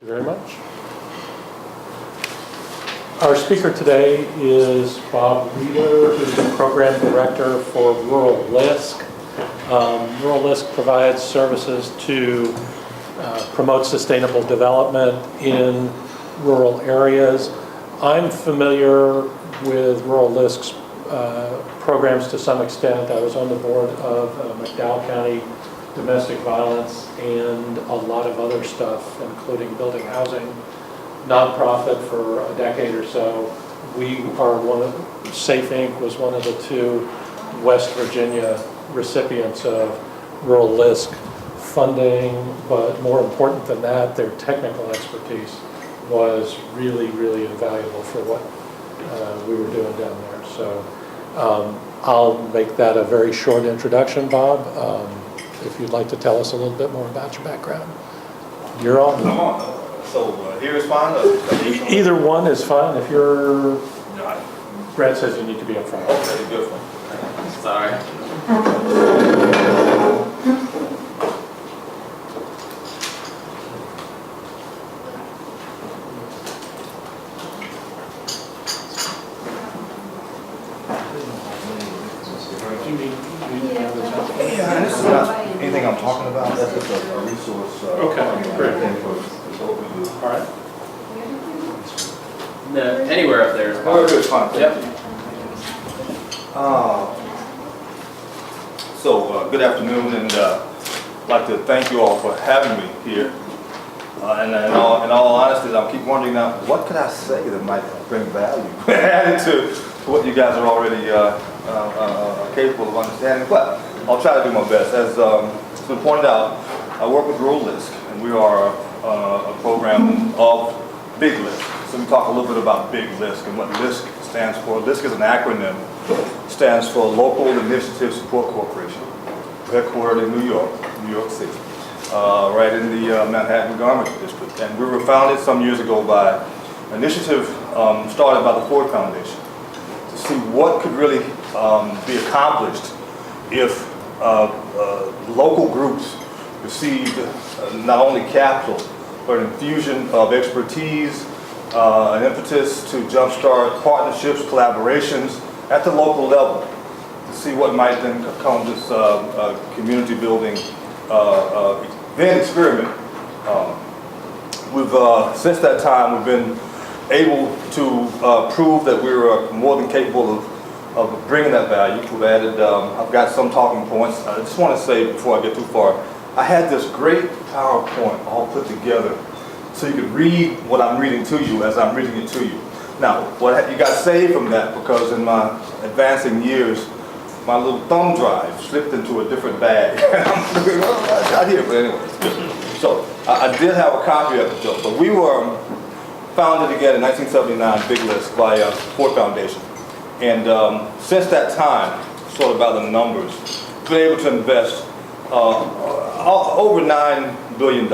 Thank you very much. Our speaker today is Bob Wheeler, who's the Program Director for Rural LISC. Rural LISC provides services to promote sustainable development in rural areas. I'm familiar with Rural LISC's programs to some extent. I was on the board of McDowell County Domestic Violence and a lot of other stuff, including building housing, nonprofit for a decade or so. We are Safe Inc. was one of the two West Virginia recipients of Rural LISC funding, but more important than that, their technical expertise was really, really invaluable for what we were doing down there. So I'll make that a very short introduction, Bob. If you'd like to tell us a little bit more about your background. You're on. I'm on. So here is fine? Either one is fine. If you're... Brad says you need to be up front. Okay, good one. Sorry. Yeah, and this is not anything I'm talking about. That's just a resource. Okay, great. All right. No, anywhere up there is Oh, good, fine. Yep. Good afternoon, and I'd like to thank you all for having me here. And in all honesty, I keep wondering now, what could I say that might bring value added to what you guys are already capable of understanding? But I'll try to do my best. As has been pointed out, I work with Rural LISC, and we are a program of Big LISC. So we talk a little bit about Big LISC and what LISC stands for. LISC is an acronym. It stands for Local Initiative Support Corporation, headquartered in New York City, right in the Manhattan Garment District. And we were founded some years ago by an initiative started by the Ford Foundation to see what could really be accomplished if local groups received not only capital, but an infusion of expertise, an impetus to jumpstart partnerships, collaborations at the local level to see what might then come this community building then experiment. Since that time, we've been able to prove that we're more than capable of bringing that value. We've added, I've got some talking points. I just want to say before I get too far, I had this great PowerPoint all put together so you could read what I'm reading to you as I'm reading it to you. Now, what you got saved from that, because in my advancing years, my little thumb drive slipped into a different bag. I'm looking, well, it's not here, but anyway. So I did have a copy of it, though. But we were founded again in 1979, Big LISC, by Ford Foundation. And since that time, sort of by the numbers, we've been able to invest over $9 billion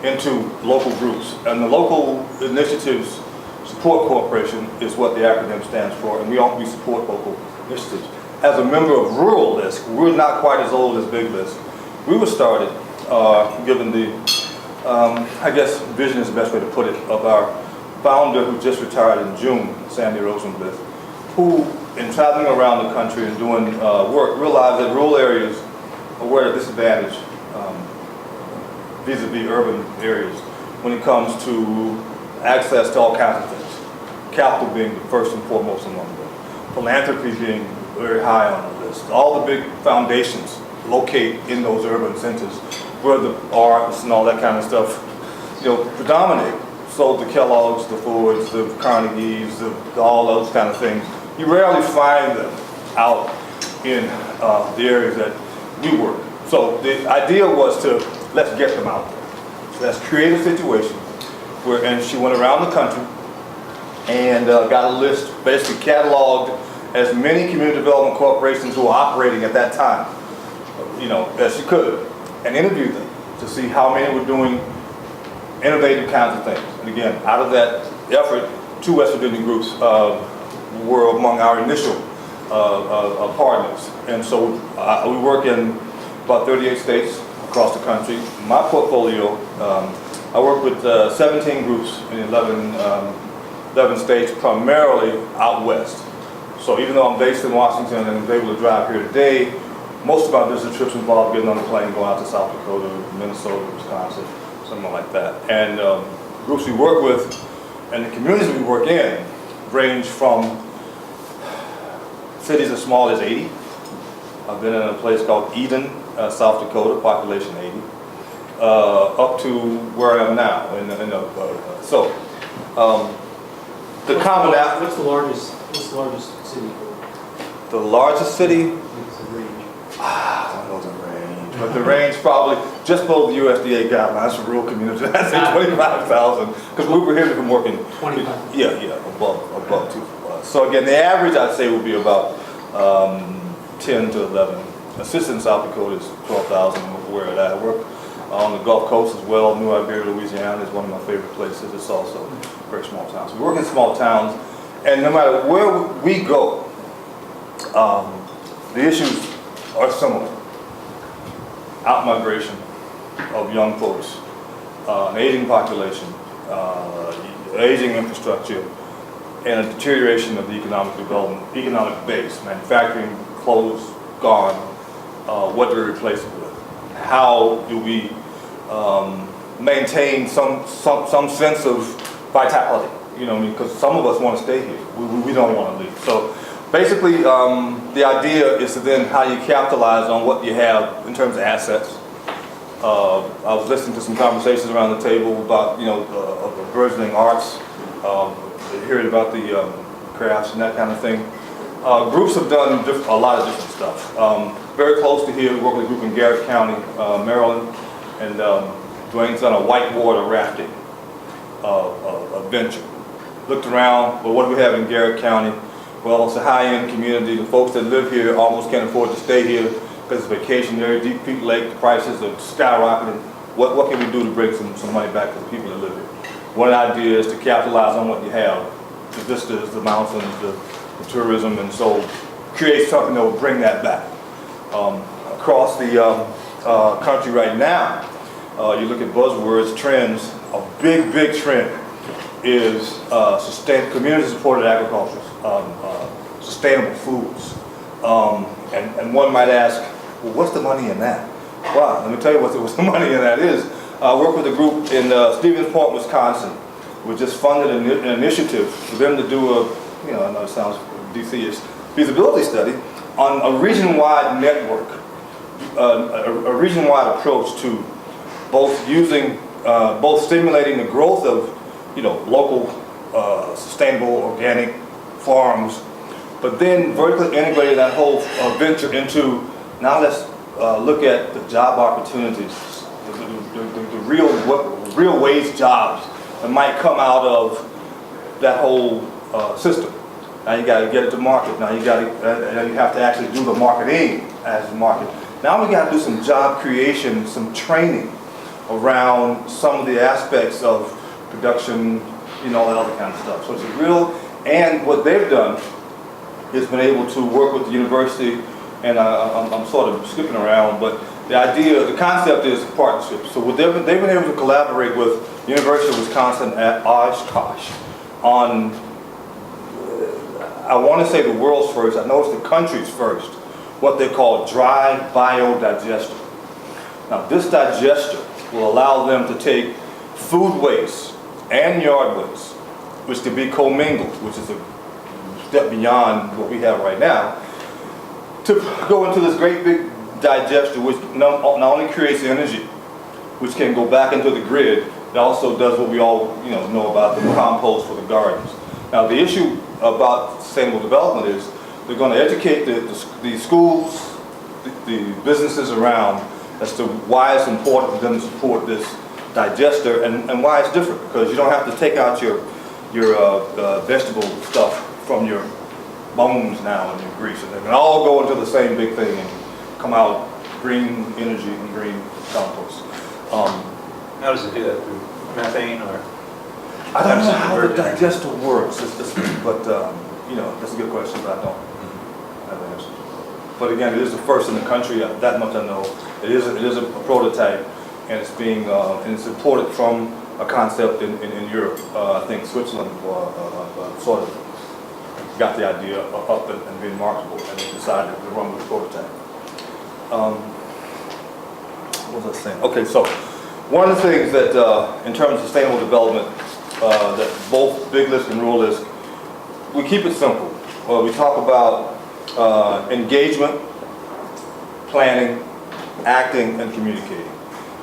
into local groups. And the Local Initiatives Support Corporation is what the acronym stands for, and we support local initiatives. As a member of Rural LISC, we're not quite as old as Big LISC. We were started, given the, I guess vision is the best way to put it, of our founder who just retired in June, Sandy Rosenblith, who, in traveling around the country and doing work, realized that rural areas are at a disadvantage vis-a-vis urban areas when it comes to access to all kinds of things. Capital being the first and foremost among them. Philanthropy being very high on the list. All the big foundations locate in those urban centers where the arts and all that kind of stuff, predominate. So the Kellogg's, the Fords, the Carnegies, all those kind of things. You rarely find them out in the areas that we work. So the idea was to let's get them out there. So let's create a situation where, and she went around the country and got a list, basically cataloged as many community development corporations who were operating at that time, as she could, and interviewed them to see how many were doing innovative kinds of things. And again, out of that effort, 2 West Virginia groups were among our initial partners. And so we work in about 38 states across the country. My portfolio I work with 17 groups in 11 states, primarily out west. So even though I'm based in Washington and was able to drive here today, most of my business trips involve getting on a plane, going out to South Dakota, Minnesota, Wisconsin, something like that. And groups we work with and the communities we work in range from cities as small as 80. I've been in a place called Eden, South Dakota, population 80, up to where I am now. The common app. What's the largest city? The largest city? What's the range? I don't know the range, but the range probably just below the USDA guidelines for rural communities. I'd say 25,000, because we were here from working. 25. Yeah, above two. So again, the average I'd say would be about 10 to 11. Assistant in South Dakota is 12,000. Where that I work on the Gulf Coast as well. New Iberia, Louisiana is one of my favorite places. It's also a very small town. So we work in small towns, and no matter where we go, the issues are similar. Out-migration of young folks, an aging population, aging infrastructure, and a deterioration of the economic development, economic base, manufacturing, clothes, gone, what do we replace it with? How do we maintain some sense of vitality? You know, because some of us want to stay here. We don't want to leave. So basically, the idea is to then how you capitalize on what you have in terms of assets. I was listening to some conversations around the table about, the burgeoning arts, hearing about the crafts and that kind of thing. Groups have done a lot of different stuff. Very close to here, we work with a group in Garrett County, Maryland, and Dwayne's done a whitewater rafting adventure. Looked around, well, what do we have in Garrett County? Well, it's a high-end community. The folks that live here almost can't afford to stay here because it's vacation area, Deep Creek Lake, the prices are skyrocketing. What can we do to bring some money back to the people that live here? One idea is to capitalize on what you have, the vistas, the mountains, the tourism, and so create something that will bring that back. Across the country right now, you look at buzzwords, trends, a big trend is community-supported agriculture, sustainable foods. And one might ask, well, what's the money in that? Well, let me tell you what the money in that is. I work with a group in Stevens Point, Wisconsin. We just funded an initiative for them to do I know it sounds DC-ish, feasibility study on a region-wide network, a region-wide approach to both stimulating the growth of, local, sustainable, organic farms, but then vertically integrating that whole venture into, now let's look at the job opportunities, the real wage jobs that might come out of that whole system. Now you got to get it to market. Now you have to actually do the marketing as the market. Now we got to do some job creation, some training around some of the aspects of production, all that other kind of stuff. So it's and what they've done is been able to work with the university, and I'm sort of skipping around, but the concept is partnership. So they've been able to collaborate with the University of Wisconsin at Oshkosh on, I want to say the world's first, I know it's the country's first, what they call dry biodigester. Now this digester will allow them to take food waste and yard waste, which can be commingled, which is a step beyond what we have right now, to go into this great big digester, which not only creates energy, which can go back into the grid, it also does what we all know about the compost for the gardens. Now the issue about sustainable development is they're going to educate the schools, the businesses around as to why it's important for them to support this digester and why it's different, because you don't have to take out your vegetable stuff from your bones now and your grease, and they can all go into the same big thing and come out green energy and green compost. How does it do that? Through methane or? I don't know how the digester works, but that's a good question, but I don't have an answer. But again, it is the first in the country. That much I know. It is a prototype, and it's being and it's imported from a concept in Europe. I think Switzerland sort of got the idea up and being marketable, and they decided to run with the prototype. What was I saying? Okay, so one of the things that in terms of sustainable development, that both Big Lisk and Rural LISC, we keep it simple. We talk about engagement, planning, acting, and communicating.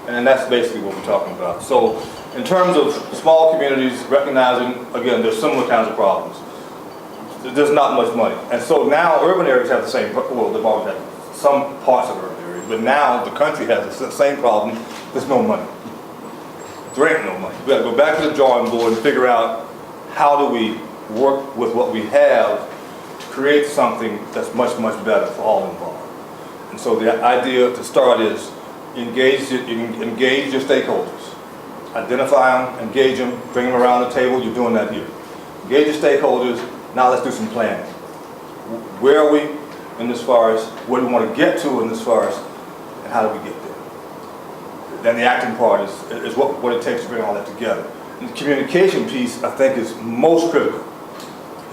And that's basically what we're talking about. So in terms of small communities, recognizing, again, there's similar kinds of problems. There's not much money. And so now urban areas have the same, well, they've always had some parts of urban areas, but now the country has the same problem. There's no money. There ain't no money. We got to go back to the drawing board and figure out how do we work with what we have to create something that's much, much better for all involved. And so the idea to start is engage your stakeholders. Identify them, engage them, bring them around the table. You're doing that here. Engage your stakeholders. Now let's do some planning. Where are we in this forest? Where do we want to get to in this forest? And how do we get there? Then the acting part is what it takes to bring all that together. And the communication piece, I think, is most critical.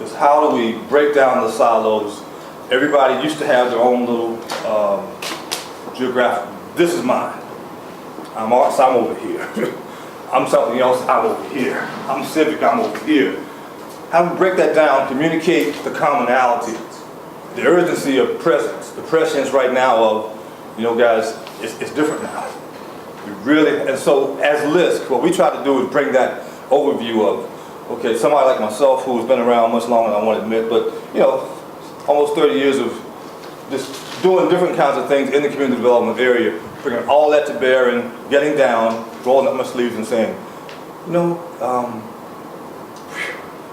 Is how do we break down the silos? Everybody used to have their own little geographic, this is mine. I'm arts, I'm over here. I'm something else, I'm over here. I'm civic, I'm over here. How do we break that down, communicate the commonalities, the urgency of presence, the prescience right now of, you know, guys, it's different now. We really, and so as Lisk, what we try to do is bring that overview of, okay, somebody like myself who's been around much longer than I want to admit, but, you know, almost 30 years of just doing different kinds of things in the community development area, bringing all that to bear and getting down, rolling up my sleeves and saying, you know,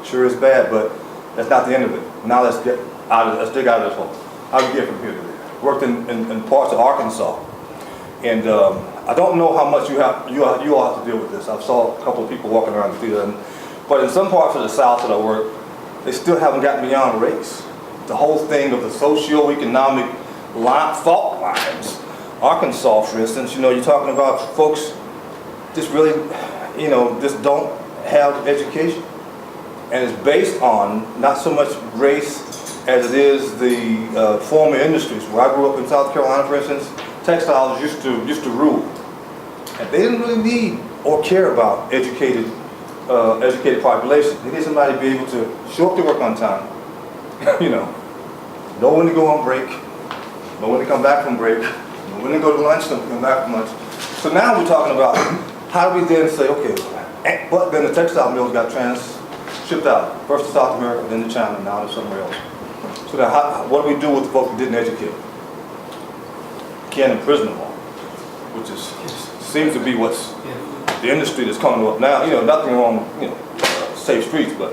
sure is bad, but that's not the end of it. Now let's dig out of this hole. How do we get from here to there? Worked in parts of Arkansas, and I don't know how much you all have to deal with this. I saw a couple of people walking around the field, but in some parts of the South that I work, they still haven't gotten beyond race. The whole thing of the socio-economic fault lines. Arkansas, for instance, you know, you're talking about folks just really, you know, just don't have education. And it's based on not so much race as it is the former industries. Where I grew up in South Carolina, for instance, textiles used to rule. And they didn't really need or care about educated population. They need somebody to be able to show up to work on time, you know when to go on break, know when to come back from break, know when to go to lunch, know when to come back from lunch. So now we're talking about how do we then say, okay, but then the textile mills got shipped out, first to South America, then to China, now to somewhere else. So now what do we do with the folks who didn't educate? Can't imprison them all, which seems to be what's the industry that's coming up now. You know, nothing wrong with, you know, safe streets, but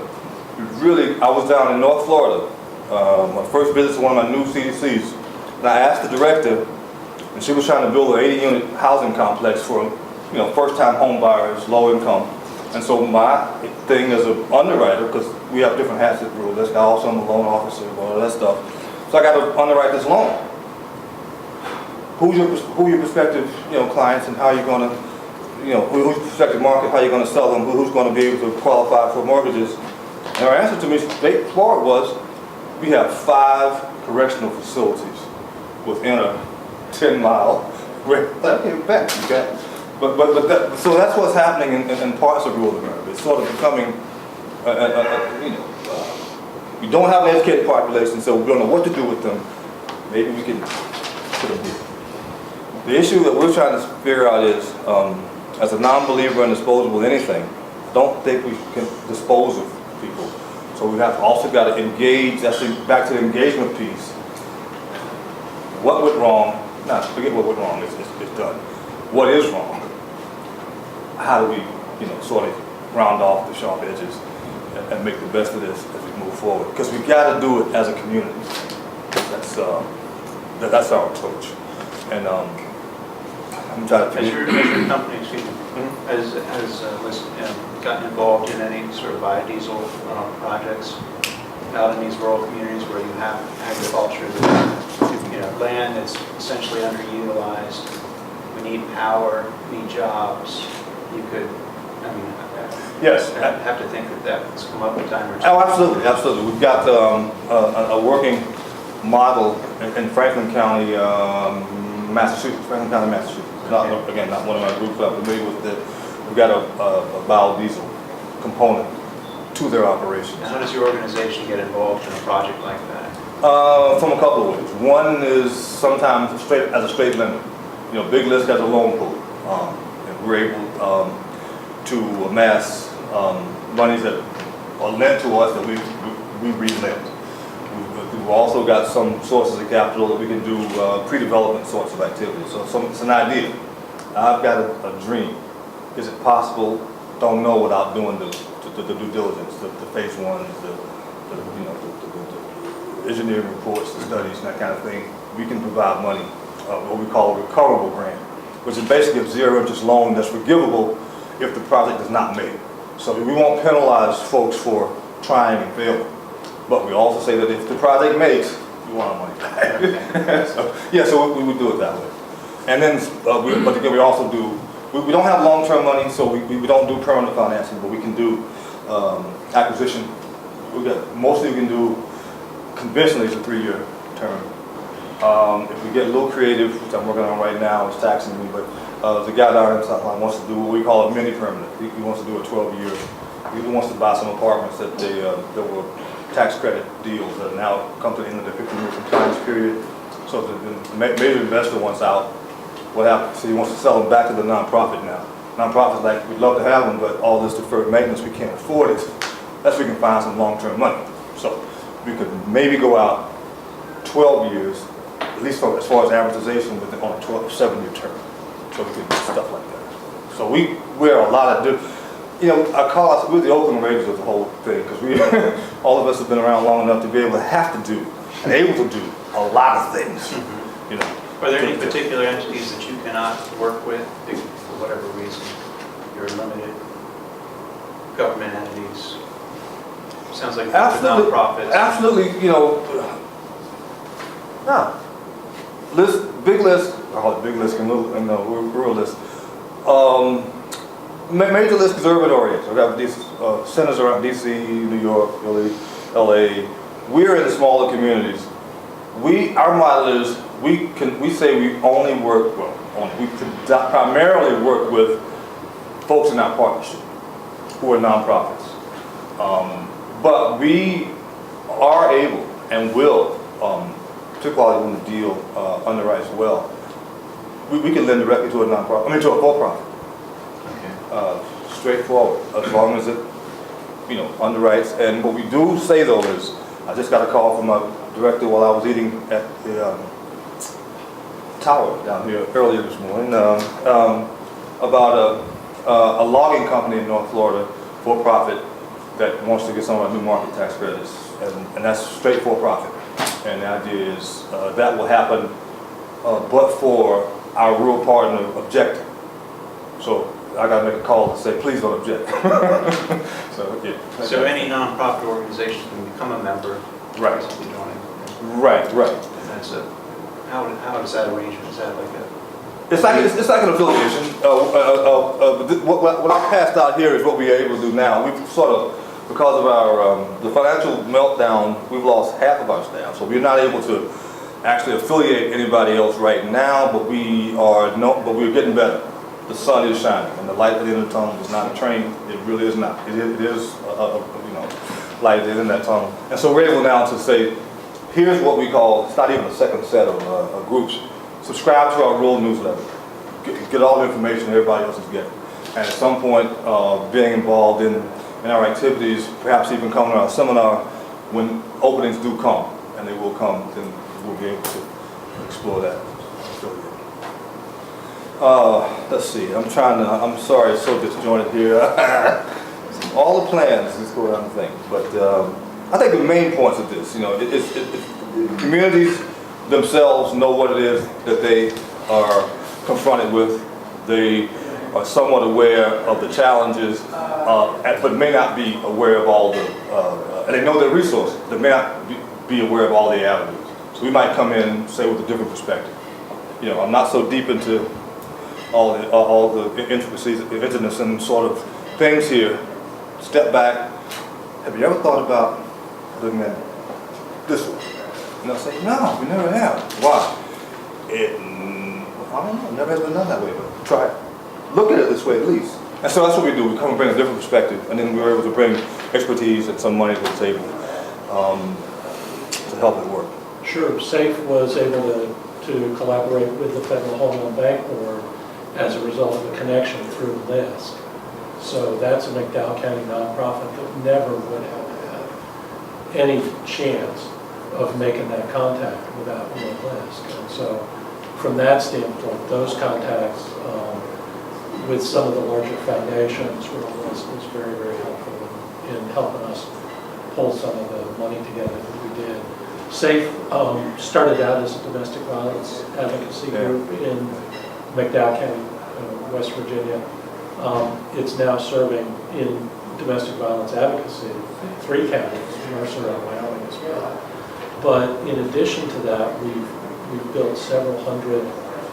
really, I was down in North Florida, my first visit to one of my new CDCs, and I asked the director, and she was trying to build an 80-unit housing complex for, you know, first-time home buyers, low income. And so my thing as an underwriter, because we have different hats at Rural LISC, I also am a loan officer, all that stuff. So I got to underwrite this loan. Who are your prospective, you know, clients, and how are you going to, you know, who's your prospective market, how are you going to sell them, who's going to be able to qualify for mortgages? And her answer to me straightforward was, we have 5 correctional facilities within a 10-mile range. Okay, so that's what's happening in parts of rural America. It's sort of becoming, you know, we don't have an educated population, so we don't know what to do with them. Maybe we can put them here. The issue that we're trying to figure out is, as a non-believer in disposable anything, I don't think we can dispose of people. So we have also got to engage, that's back to the engagement piece. What went wrong? No, forget what went wrong, it's done. What is wrong? How do we, you know, sort of round off the sharp edges and make the best of this as we move forward? Because we've got to do it as a community. That's our approach. And I'm trying to Has your company, excuse me, has Lisk gotten involved in any sort of biodiesel projects out in these rural communities where you have agriculture, you know, land that's essentially underutilized, we need power, we need jobs, you could, I mean, Yes. I have to think that that's come up a time or two. Oh, absolutely, absolutely. We've got a working model in Franklin County, Massachusetts, Franklin County, Massachusetts. Not, again, not one of my groups I'm familiar with. We've got a biodiesel component to their operation. And how does your organization get involved in a project like that? From a couple of ways. One is sometimes as a straight lender. You know, Big Lisk has a loan pool, and we're able to amass monies that are lent to us that we re-lend. We've also got some sources of capital that we can do pre-development sorts of activities. So it's an idea. I've got a dream. Is it possible? Don't know without doing the due diligence, the phase ones, the engineering reports, the studies, and that kind of thing. We can provide money, what we call a recoverable grant, which is basically a zero interest loan that's forgivable if the project is not made. So we won't penalize folks for trying and failing. But we also say that if the project makes, you want our money back. So we would do it that way. And then, but again, we also do, we don't have long-term money, so we don't do permanent financing, but we can do acquisition. Mostly we can do, conventionally it's a 3-year term. If we get a little creative, which I'm working on right now, it's taxing me, but the guy down in South Line wants to do what we call a mini permanent. He wants to do a 12-year. He wants to buy some apartments that that were tax credit deals that now come to the end of the 15-year compliance period. So the major investor wants out. What happens? So he wants to sell them back to the nonprofit now. Nonprofits like, we'd love to have them, but all this deferred maintenance, we can't afford it. That's where we can find some long-term money. So we could maybe go out 12 years, at least as far as amortization, on a 7-year term. So we could do stuff like that. So we wear a lot of different, I call us, we're the Oakland Raiders of the whole thing, because we, all of us have been around long enough to be able to have to do, and able to do a lot of things, Are there any particular entities that you cannot work with for whatever reason? You're limited? Government entities? Sounds like Absolutely, nonprofits. absolutely, Big Lisk, I call it Big Lisk and Rural LISC. Major LISC is urban oriented. We've got these centers around DC, New York, Philly, LA. We're in the smaller communities. Our model is we say we only work, we primarily work with folks in our partnership who are nonprofits. But we are able and will, particularly when the deal underwrites well, we can lend directly to a nonprofit, to a for-profit. Straightforward, as long as it, underwrites. And what we do say though is, I just got a call from a director while I was eating at the tower down here earlier this morning about a logging company in North Florida, for-profit, that wants to get some of our new market tax credits, and that's straight for-profit. And the idea is that will happen, but for our rural partner objecting. So I got to make a call to say, please don't object. So any nonprofit organization can become a member. Right. Basically joining. Right. And that's how does that arrangement? Is that like a? It's like an affiliation. What I passed out here is what we're able to do now. We've sort of, because of our the financial meltdown, we've lost half of our staff, so we're not able to actually affiliate anybody else right now. But we're getting better. The sun is shining, and the light at the end of the tunnel is not a train. It really is not. It is light at the end of that tunnel. And so we're able now to say, here's what we call, it's not even a second set of groups. Subscribe to our rural newsletter. Get all the information everybody else is getting. And at some point, being involved in our activities, perhaps even coming to our seminar, when openings do come, and they will come, then we'll be able to explore that. Let's see, I'm sorry, it's so disjointed here. All the plans, let's go down and think. But I think the main points of this, communities themselves know what it is that they are confronted with. They are somewhat aware of the challenges, but may not be aware of all the, and they know their resources, they may not be aware of all the avenues. So we might come in, say, with a different perspective. I'm not so deep into all the intricacies, intimacies and sort of things here, step back. Have you ever thought about looking at this way? And they'll say, no, we never have. Why? I don't know, never has been done that way, but try it. Look at it this way at least. And so that's what we do. We come and bring a different perspective, and then we were able to bring expertise and some money to the table to help it work. Sure, SAFE was able to collaborate with the Federal Home Loan Bank Board as a result of a connection through Lisk. So that's a McDowell County nonprofit that never would have had any chance of making that contact without Lisk. And so from that standpoint, those contacts with some of the larger foundations, Rural LISC was very, very helpful in helping us pull some of the money together that we did. SAFE started out as a domestic violence advocacy group in McDowell County, West Virginia. It's now serving in domestic violence advocacy in 3 counties, Mercer and Wyoming as well. But in addition to that, we've built several hundred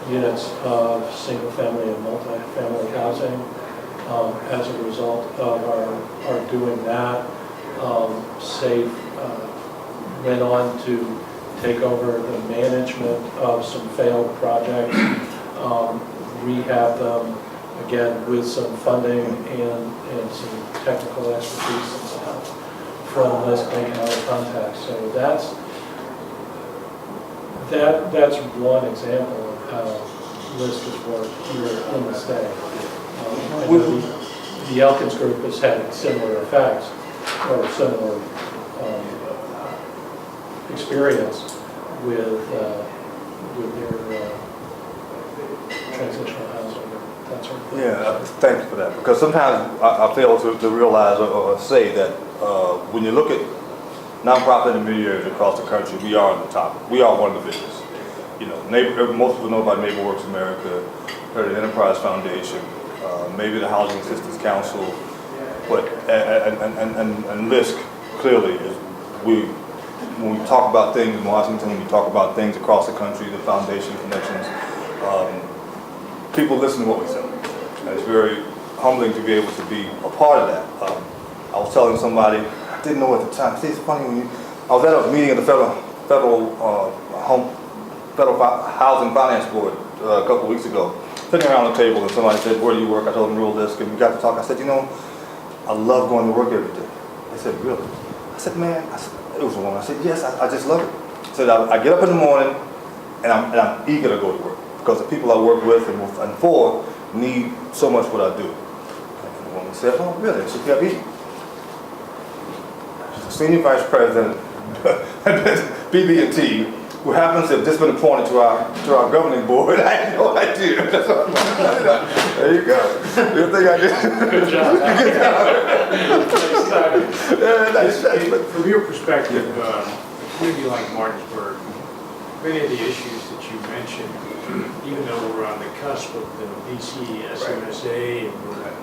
units of single-family and multi-family housing as a result of our doing that. SAFE went on to take over the management of some failed projects, rehab them, again, with some funding and some technical expertise and stuff from Lisk making other contacts. So that's one example of how Lisk has worked here in the state. I know the Elkins group has had similar effects or similar experience with their transitional housing, that sort of thing. Yeah, thank you for that. Because sometimes I fail to realize or say that when you look at nonprofit intermediaries across the country, we are on the top. We are one of the biggest. You know, most people know about NeighborWorks America, or the Enterprise Foundation, maybe the Housing Assistance Council, but and Lisk clearly is when we talk about things in Washington, when we talk about things across the country, the foundation connections, people listen to what we say. And it's very humbling to be able to be a part of that. I was telling somebody, I didn't know at the time. See, it's funny when I was at a meeting of the Federal Housing Finance Board a couple of weeks ago, sitting around the table, and somebody said, "Where do you work?" I told them Rural LISC, and we got to talk. I said, "You know, I love going to work every day." They said, "Really?" I said, "Man," it was a woman. I said, "Yes, I just love it." I said, I get up in the morning, and I'm eager to go to work because the people I work with and for need so much what I do. And the woman said, "Oh, really?" I said, "Yeah, eating." Senior Vice President BB&T, who happens to have just been appointed to our governing board. I had no idea. There you go. You think I did? Good job. Good job. Nice shot. From your perspective, a community like Martinsburg, many of the issues that you mentioned, even though we're on the cusp of the DC SMSA and we're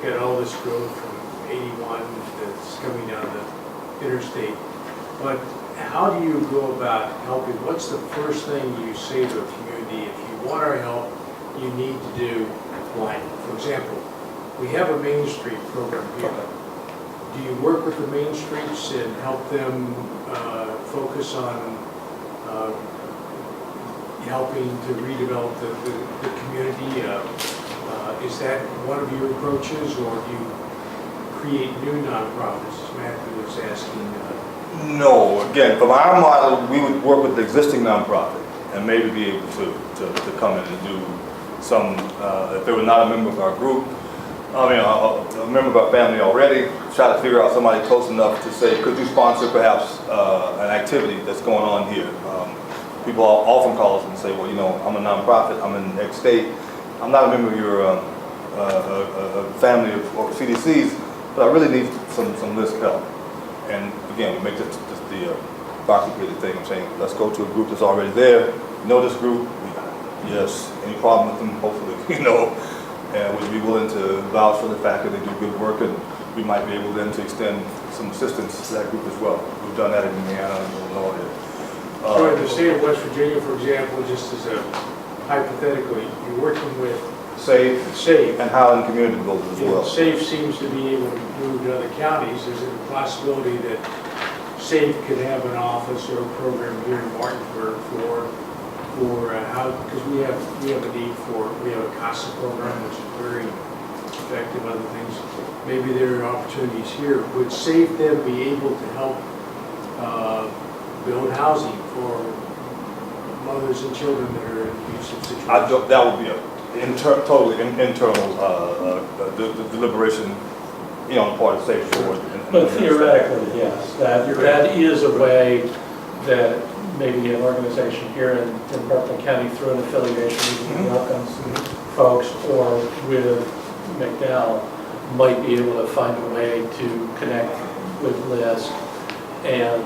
getting all this growth from 81 that's coming down the interstate, but how do you go about helping? What's the first thing you say to a community? If you want our help, you need to do blank. For example, we have a Main Street program here. Do you work with the Main Streets and help them focus on helping to redevelop the community? Is that one of your approaches, or do you create new nonprofits, as Matthew was asking? No, again, from our model, we would work with the existing nonprofit and maybe be able to come in and do some, if they were not a member of our group, a member of our family already, try to figure out somebody close enough to say, could you sponsor perhaps an activity that's going on here? People often call us and say, well, you know, I'm a nonprofit, I'm in X state, I'm not a member of your family or CDCs, but I really need some Lisk help. And again, we make this the box created thing. I'm saying, let's go to a group that's already there. You know this group? Yes. Any problem with them? Hopefully, you know. And would you be willing to vouch for the fact that they do good work, and we might be able then to extend some assistance to that group as well. We've done that in Indiana and Illinois. So in the state of West Virginia, for example, just as a hypothetical, you're working with SAFE, SAFE. and Highland Community Builders as well. SAFE seems to be able to move to other counties. Is it a possibility that SAFE could have an office or a program here in Martinsburg for how, because we have a need for, we have a CASA program, which is very effective, other things. Maybe there are opportunities here. Would SAFE then be able to help build housing for mothers and children that are in abusive situations? That would be a totally internal deliberation, you know, on the part of SAFE Board. But theoretically, yes, that is a way that maybe an organization here in Berkeley County through an affiliation with welcomes folks or with McDowell might be able to find a way to connect with Lisk and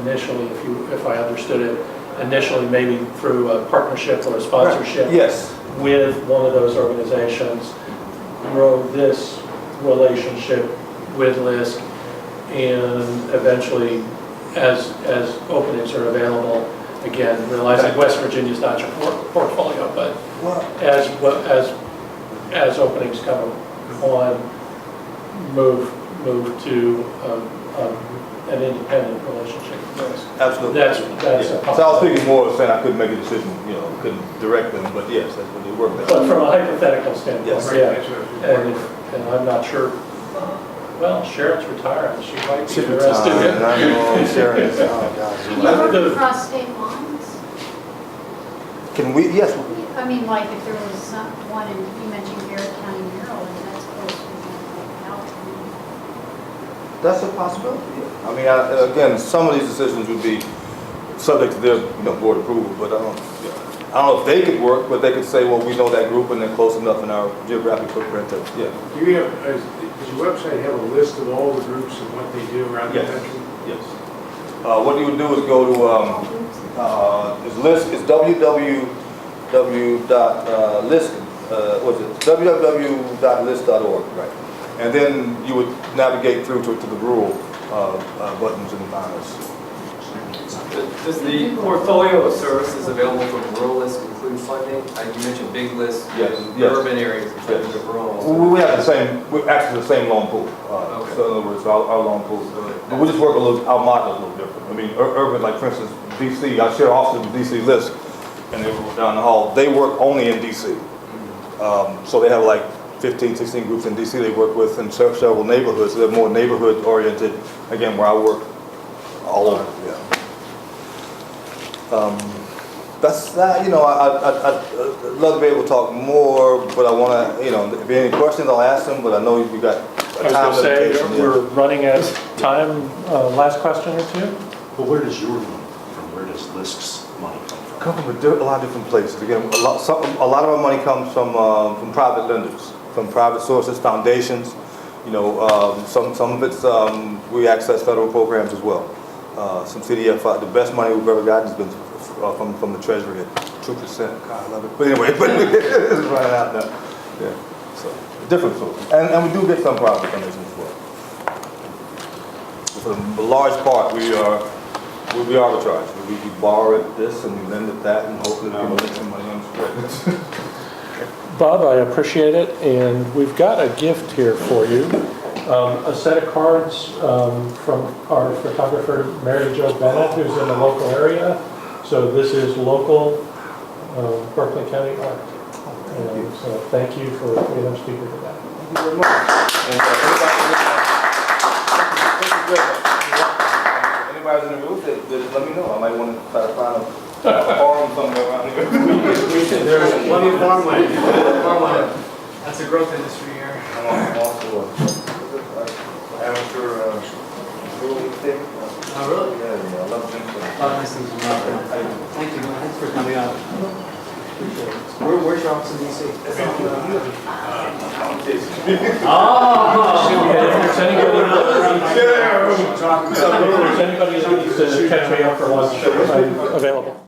initially, if I understood it, initially maybe through a partnership or a sponsorship Yes. with one of those organizations, grow this relationship with Lisk, and eventually, as openings are available, again, realizing West Virginia's not your portfolio, but as openings come on, move to an independent relationship with Lisk. Absolutely. That's Yeah. a So I was thinking more of saying I couldn't make a decision, you know, couldn't direct them, but yes, that's what they work with. But from a hypothetical standpoint, Yes. yeah. And I'm not sure, well, Sharon's retiring, she might be She's interested in retired, I know, Sharon is, oh Can gosh. you work across state lines? Can we, yes, I mean, like if there was one, and you mentioned Garrett County, Maryland, that's close to California. that's a possibility. I mean, again, some of these decisions would be subject to their, you know, board approval, but I don't know if they could work, but they could say, well, we know that group and they're close enough in our geographic footprint that, yeah. Do you have, does your website have a list of all the groups and what they do around the Yes. country? Yes. What you would do is go to, is Lisk, it's www.lisk, what's it, www.lisk.org, right? And then you would navigate through to the rural buttons and banners. Does the portfolio of services available from Rural LISC include funding? You mentioned big lists Yes, in yes. urban areas in terms of rural. We have the same, we're actually the same loan pool. Okay. So in other words, our loan pool, but we just work a little, our model is a little different. I mean, urban, like for instance, DC, I share offices with DC Lisk, and they were down the hall. They work only in DC. So they have like 15, 16 groups in DC they work with in several neighborhoods. So they're more neighborhood oriented, again, where I work all over, yeah. That's that, you know, I'd love to be able to talk more, but I want to, you know, if there are any questions, I'll ask them, but I know we got I a was time going to say, limitation. yeah. we're running out of time. Last question or two? But where does your money come from? Where does Lisk's money come from? Come from a lot of different places. Again, a lot of our money comes from private lenders, from private sources, foundations. You know, some of it's we access federal programs as well. Some CDF. The best money we've ever gotten has been from the Treasury at 2%. God, I love it. But anyway, it's running out now. Yeah. So different sources, and we do get some private foundations as well. For the large part, we arbitrage. We borrow at this and we lend at that, and hopefully we can make some money on spread. Bob, I appreciate it, and we've got a gift here for you. A set of cards from our photographer, Mary Jo Bennett, who's in the local area. So this is local Berkeley County art. And so thank you for being our speaker today. Thank you very much. And, anybody's in the room, just let me know. I might want to try to find a farm somewhere around here. There's plenty of farmland. Farmland. That's a growth industry here. I'm also amateur rural thing. Oh, really? Yeah, I love Jim. Nice to meet you. Thank you. Thanks for coming out. Where's your office in DC? And if there's anybody that needs to catch me up for lunch, I'm available.